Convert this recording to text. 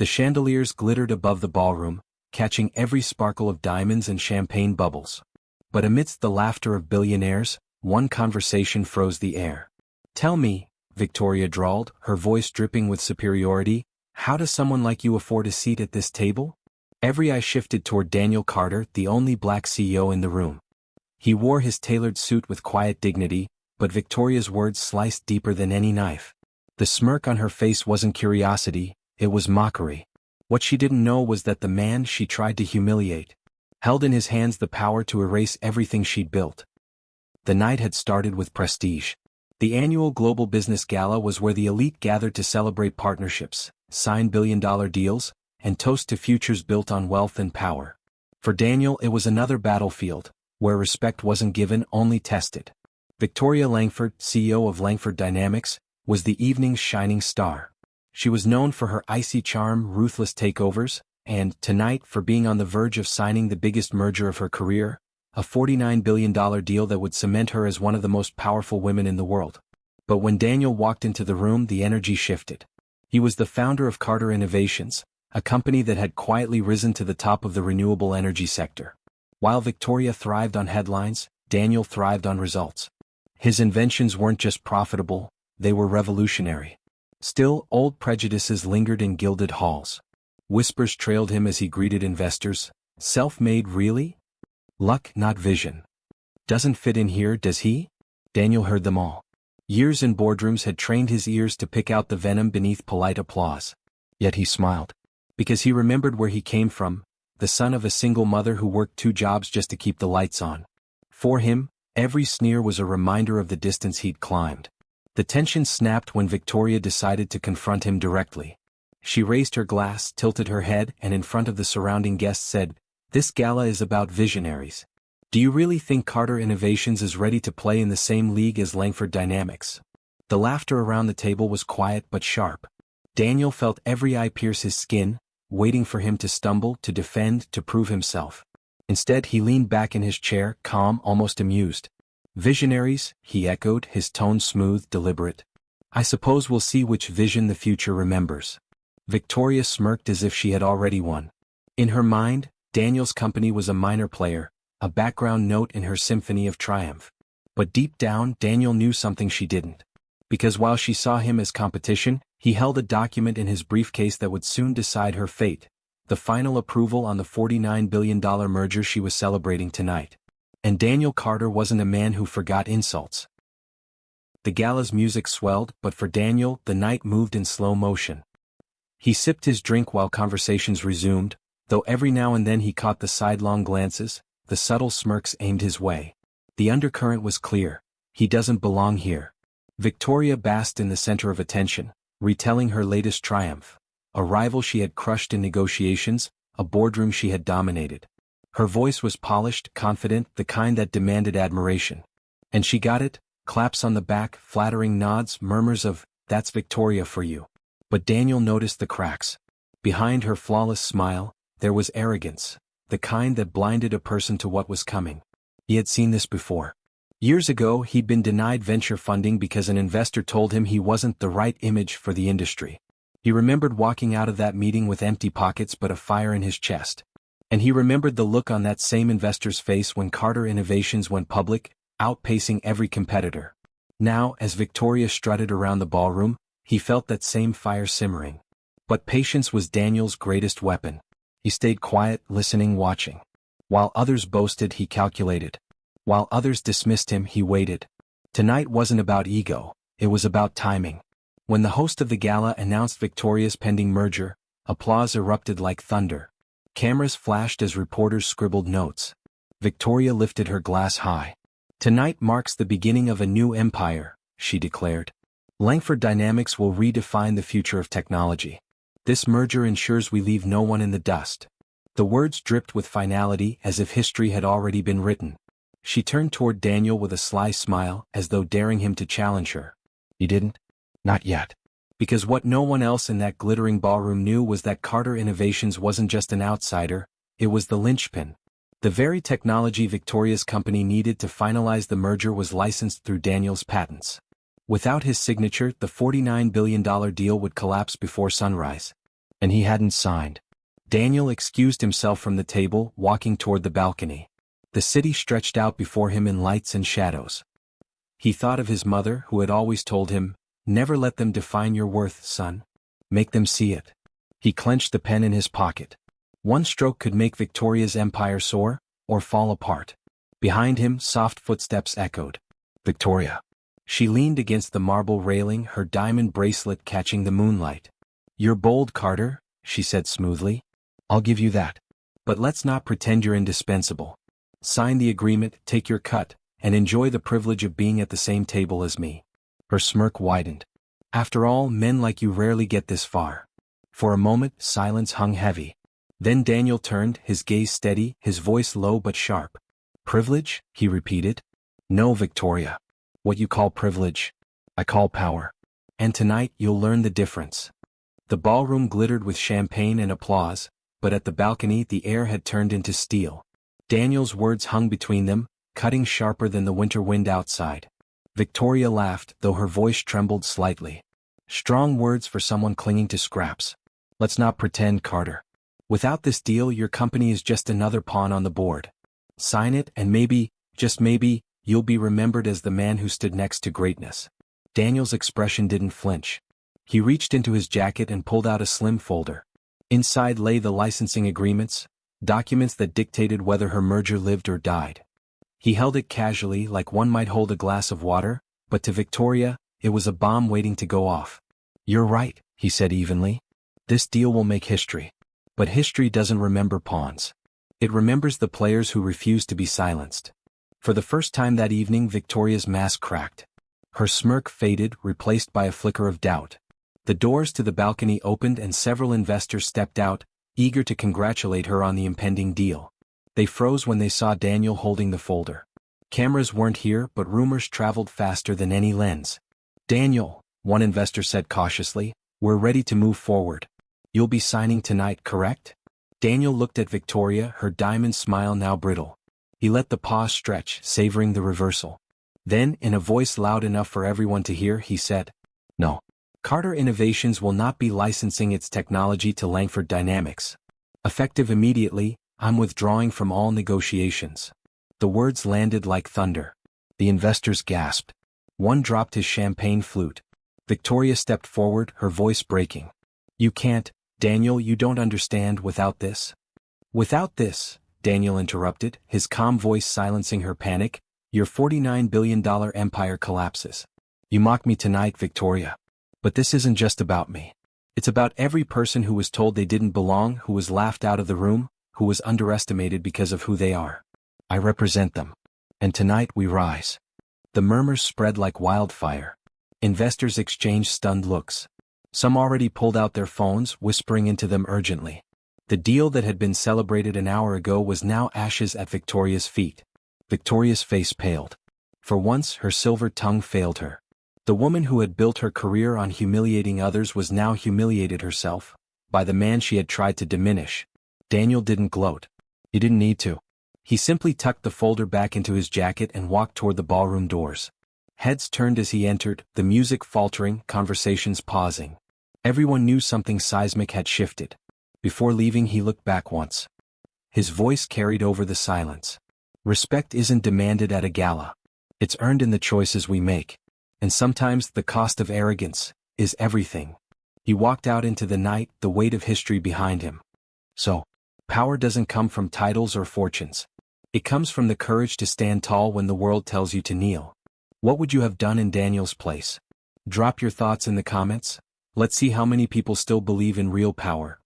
The chandeliers glittered above the ballroom, catching every sparkle of diamonds and champagne bubbles. But amidst the laughter of billionaires, one conversation froze the air. "Tell me," Victoria drawled, her voice dripping with superiority, "how does someone like you afford a seat at this table?" Every eye shifted toward Daniel Carter, the only black CEO in the room. He wore his tailored suit with quiet dignity, but Victoria's words sliced deeper than any knife. The smirk on her face wasn't curiosity, it was mockery. What she didn't know was that the man she tried to humiliate held in his hands the power to erase everything she'd built. The night had started with prestige. The annual Global Business Gala was where the elite gathered to celebrate partnerships, sign billion-dollar deals, and toast to futures built on wealth and power. For Daniel, it was another battlefield, where respect wasn't given, only tested. Victoria Langford, CEO of Langford Dynamics, was the evening's shining star. She was known for her icy charm, ruthless takeovers, and, tonight, for being on the verge of signing the biggest merger of her career, a $49 billion deal that would cement her as one of the most powerful women in the world. But when Daniel walked into the room, the energy shifted. He was the founder of Carter Innovations, a company that had quietly risen to the top of the renewable energy sector. While Victoria thrived on headlines, Daniel thrived on results. His inventions weren't just profitable, they were revolutionary. Still, old prejudices lingered in gilded halls. Whispers trailed him as he greeted investors. "Self-made, really? Luck, not vision. Doesn't fit in here, does he?" Daniel heard them all. Years in boardrooms had trained his ears to pick out the venom beneath polite applause. Yet he smiled. Because he remembered where he came from, the son of a single mother who worked 2 jobs just to keep the lights on. For him, every sneer was a reminder of the distance he'd climbed. The tension snapped when Victoria decided to confront him directly. She raised her glass, tilted her head, and in front of the surrounding guests said, "This gala is about visionaries. Do you really think Carter Innovations is ready to play in the same league as Langford Dynamics?" The laughter around the table was quiet but sharp. Daniel felt every eye pierce his skin, waiting for him to stumble, to defend, to prove himself. Instead, he leaned back in his chair, calm, almost amused. "Visionaries," he echoed, his tone smooth, deliberate. "I suppose we'll see which vision the future remembers." Victoria smirked as if she had already won. In her mind, Daniel's company was a minor player, a background note in her symphony of triumph. But deep down, Daniel knew something she didn't. Because while she saw him as competition, he held a document in his briefcase that would soon decide her fate, the final approval on the $49 billion merger she was celebrating tonight. And Daniel Carter wasn't a man who forgot insults. The gala's music swelled, but for Daniel, the night moved in slow motion. He sipped his drink while conversations resumed, though every now and then he caught the sidelong glances, the subtle smirks aimed his way. The undercurrent was clear. He doesn't belong here. Victoria basked in the center of attention, retelling her latest triumph. A rival she had crushed in negotiations, a boardroom she had dominated. Her voice was polished, confident, the kind that demanded admiration. And she got it, claps on the back, flattering nods, murmurs of, "That's Victoria for you." But Daniel noticed the cracks. Behind her flawless smile, there was arrogance, the kind that blinded a person to what was coming. He had seen this before. Years ago, he'd been denied venture funding because an investor told him he wasn't the right image for the industry. He remembered walking out of that meeting with empty pockets but a fire in his chest. And he remembered the look on that same investor's face when Carter Innovations went public, outpacing every competitor. Now, as Victoria strutted around the ballroom, he felt that same fire simmering. But patience was Daniel's greatest weapon. He stayed quiet, listening, watching. While others boasted, he calculated. While others dismissed him, he waited. Tonight wasn't about ego, it was about timing. When the host of the gala announced Victoria's pending merger, applause erupted like thunder. Cameras flashed as reporters scribbled notes. Victoria lifted her glass high. "Tonight marks the beginning of a new empire," she declared. "Langford Dynamics will redefine the future of technology. This merger ensures we leave no one in the dust." The words dripped with finality, as if history had already been written. She turned toward Daniel with a sly smile, as though daring him to challenge her. "You didn't? Not yet." Because what no one else in that glittering ballroom knew was that Carter Innovations wasn't just an outsider, it was the linchpin. The very technology Victoria's company needed to finalize the merger was licensed through Daniel's patents. Without his signature, the $49 billion deal would collapse before sunrise. And he hadn't signed. Daniel excused himself from the table, walking toward the balcony. The city stretched out before him in lights and shadows. He thought of his mother, who had always told him, "Never let them define your worth, son. Make them see it." He clenched the pen in his pocket. One stroke could make Victoria's empire soar, or fall apart. Behind him, soft footsteps echoed. "Victoria." She leaned against the marble railing, her diamond bracelet catching the moonlight. "You're bold, Carter," she said smoothly. "I'll give you that. But let's not pretend you're indispensable. Sign the agreement, take your cut, and enjoy the privilege of being at the same table as me." Her smirk widened. "After all, men like you rarely get this far." For a moment, silence hung heavy. Then Daniel turned, his gaze steady, his voice low but sharp. "Privilege?" he repeated. "No, Victoria. What you call privilege, I call power. And tonight you'll learn the difference." The ballroom glittered with champagne and applause, but at the balcony the air had turned into steel. Daniel's words hung between them, cutting sharper than the winter wind outside. Victoria laughed, though her voice trembled slightly. "Strong words for someone clinging to scraps. Let's not pretend, Carter. Without this deal, your company is just another pawn on the board. Sign it, and maybe, just maybe, you'll be remembered as the man who stood next to greatness." Daniel's expression didn't flinch. He reached into his jacket and pulled out a slim folder. Inside lay the licensing agreements, documents that dictated whether her merger lived or died. He held it casually, like one might hold a glass of water, but to Victoria, it was a bomb waiting to go off. "You're right," he said evenly. "This deal will make history. But history doesn't remember pawns. It remembers the players who refuse to be silenced." For the first time that evening, Victoria's mask cracked. Her smirk faded, replaced by a flicker of doubt. The doors to the balcony opened and several investors stepped out, eager to congratulate her on the impending deal. They froze when they saw Daniel holding the folder. Cameras weren't here, but rumors traveled faster than any lens. "Daniel," one investor said cautiously, "we're ready to move forward. You'll be signing tonight, correct?" Daniel looked at Victoria, her diamond smile now brittle. He let the pause stretch, savoring the reversal. Then, in a voice loud enough for everyone to hear, he said, "No. Carter Innovations will not be licensing its technology to Langford Dynamics. Effective immediately, I'm withdrawing from all negotiations." The words landed like thunder. The investors gasped. One dropped his champagne flute. Victoria stepped forward, her voice breaking. "You can't, Daniel, you don't understand. Without this." "Without this," Daniel interrupted, his calm voice silencing her panic, "your $49 billion empire collapses. You mock me tonight, Victoria. But this isn't just about me. It's about every person who was told they didn't belong, who was laughed out of the room, who was underestimated because of who they are. I represent them. And tonight we rise." The murmurs spread like wildfire. Investors exchanged stunned looks. Some already pulled out their phones, whispering into them urgently. The deal that had been celebrated an hour ago was now ashes at Victoria's feet. Victoria's face paled. For once, her silver tongue failed her. The woman who had built her career on humiliating others was now humiliated herself, by the man she had tried to diminish. Daniel didn't gloat. He didn't need to. He simply tucked the folder back into his jacket and walked toward the ballroom doors. Heads turned as he entered, the music faltering, conversations pausing. Everyone knew something seismic had shifted. Before leaving, he looked back once. His voice carried over the silence. "Respect isn't demanded at a gala. It's earned in the choices we make. And sometimes the cost of arrogance is everything." He walked out into the night, the weight of history behind him. So, power doesn't come from titles or fortunes. It comes from the courage to stand tall when the world tells you to kneel. What would you have done in Daniel's place? Drop your thoughts in the comments. Let's see how many people still believe in real power.